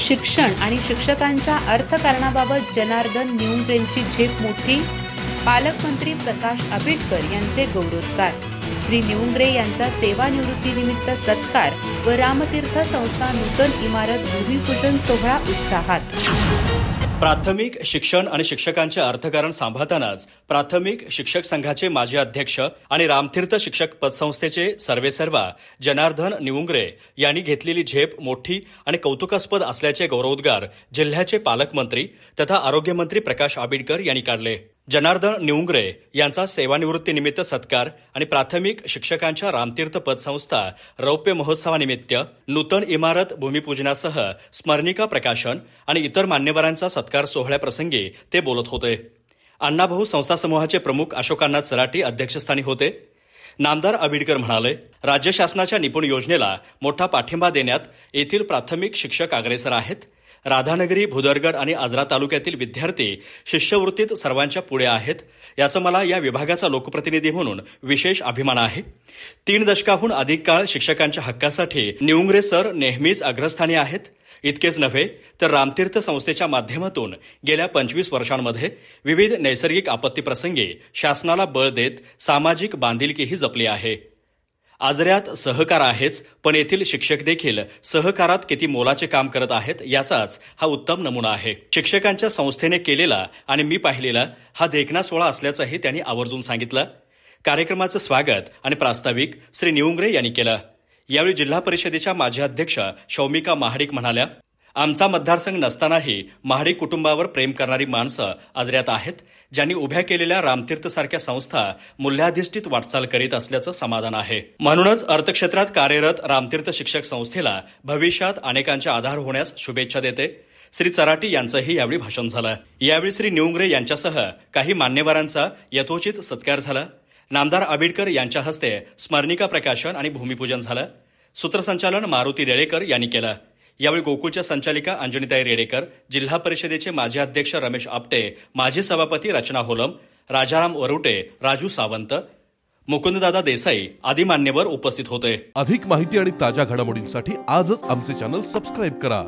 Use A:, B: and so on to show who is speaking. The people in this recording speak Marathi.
A: शिक्षण आणि शिक्षकांच्या अर्थकारणाबाबत जनार्दन निउंग्रेंची झेप मोठी, पालकमंत्री प्रकाश आंबेडकर यांचे गौरवोद्गार। श्री निउंग्रे यांचा सेवानिवृत्तीनिमित्त सत्कार व रामतीर्थ संस्था नूतन इमारत भूमिपूजन सोहळा उत्साहात।
B: प्राथमिक शिक्षण आणि शिक्षकांचे अर्थकारण सांभाळतानाच प्राथमिक शिक्षक संघाचे माजी अध्यक्ष आणि रामतीर्थ शिक्षक पतसंस्थेचे सर्वेसर्वा जनार्दन निउंग्रे यांनी घेतलेली झेप मोठी आणि कौतुकास्पद असल्याचे गौरवोद्गार जिल्ह्याचे पालकमंत्री तथा आरोग्यमंत्री प्रकाश आंबेडकर यांनी काढले। जनार्दन निउंग्रे यांचा सेवानिवृत्तीनिमित्त सत्कार आणि प्राथमिक शिक्षकांच्या रामतीर्थ पतसंस्था रौप्य महोत्सवानिमित्त नूतन इमारत भूमिपूजनासह स्मरणिका प्रकाशन आणि इतर मान्यवरांचा सत्कार सोहळ्याप्रसंगी ते बोलत होते। अण्णाभाऊ संस्था समूहाचे प्रमुख अशोकांना चराटी अध्यक्षस्थानी होते। नामदार आंबेडकर म्हणाले, राज्य शासनाच्या निपुण योजनेला मोठा पाठिंबा देण्यात येथील प्राथमिक शिक्षक अग्रेसर आहेत। राधानगरी, भुदरगड आणि आजरा तालुक्यातील विद्यार्थी शिष्यवृत्तीत सर्वांच्या पुढे आहेत। याचा मला या विभागाचा लोकप्रतिनिधी म्हणून विशेष अभिमान आहे। 3 दशकाहून अधिक काळ शिक्षकांच्या हक्कासाठी निउंग्रे सर नेहमीच अग्रस्थानी आहेत। इतकेच नव्हे तर रामतीर्थ संस्थेच्या माध्यमातून गेल्या 25 वर्षांमध्ये विविध नैसर्गिक आपत्तीप्रसंगी शासनाला बळ देत सामाजिक बांधिलकीही जपली आहे। आजऱ्यात सहकार आहेच, पण येथील शिक्षक देखील सहकारात किती मोलाचे काम करत आहेत याचाच हा उत्तम नमुना आहे। शिक्षकांच्या संस्थेने केलेला आणि मी पाहिलेला हा देखणा सोहळा असल्याचंही त्यांनी आवर्जून सांगितलं। कार्यक्रमाचं स्वागत आणि प्रास्ताविक श्री निउंग्रे यांनी केलं। यावेळी जिल्हा परिषदेच्या माजी अध्यक्ष शौमिका महाडिक म्हणाल्या, आमचा मतदारसंघ नसतानाही महाडिक कुटुंबावर प्रेम करणारी माणसं आजऱ्यात आहेत, ज्यांनी उभ्या केलेल्या रामतीर्थसारख्या संस्था मूल्याधिष्ठित वाटचाल करीत असल्याचं समाधान आहे। म्हणूनच अर्थक्षेत्रात कार्यरत रामतीर्थ शिक्षक संस्थेला भविष्यात अनेकांचे आधार होण्यास शुभेच्छा देते। श्री चराटी यांचंही यावेळी भाषण झालं। यावेळी श्री निउंग्रे यांच्यासह काही मान्यवरांचा यथोचित सत्कार झाला। नामदार आंबेडकर यांच्या हस्ते स्मरणिका प्रकाशन आणि भूमिपूजन झालं। सूत्रसंचालन मारुती रेडेकर यांनी केलं। यावेळी गोकुळच्या संचालिका अंजनीताई रेडेकर, जिल्हा परिषदेचे माजी अध्यक्ष रमेश आपटे, माजी सभापती रचना होलम, राजाराम वरुटे, राजू सावंत, मुकुंददादा देसाई आदी मान्यवर उपस्थित होते।
C: अधिक माहिती आणि ताज्या घडामोडींसाठी आजच आमचे चॅनल सबस्क्राईब करा।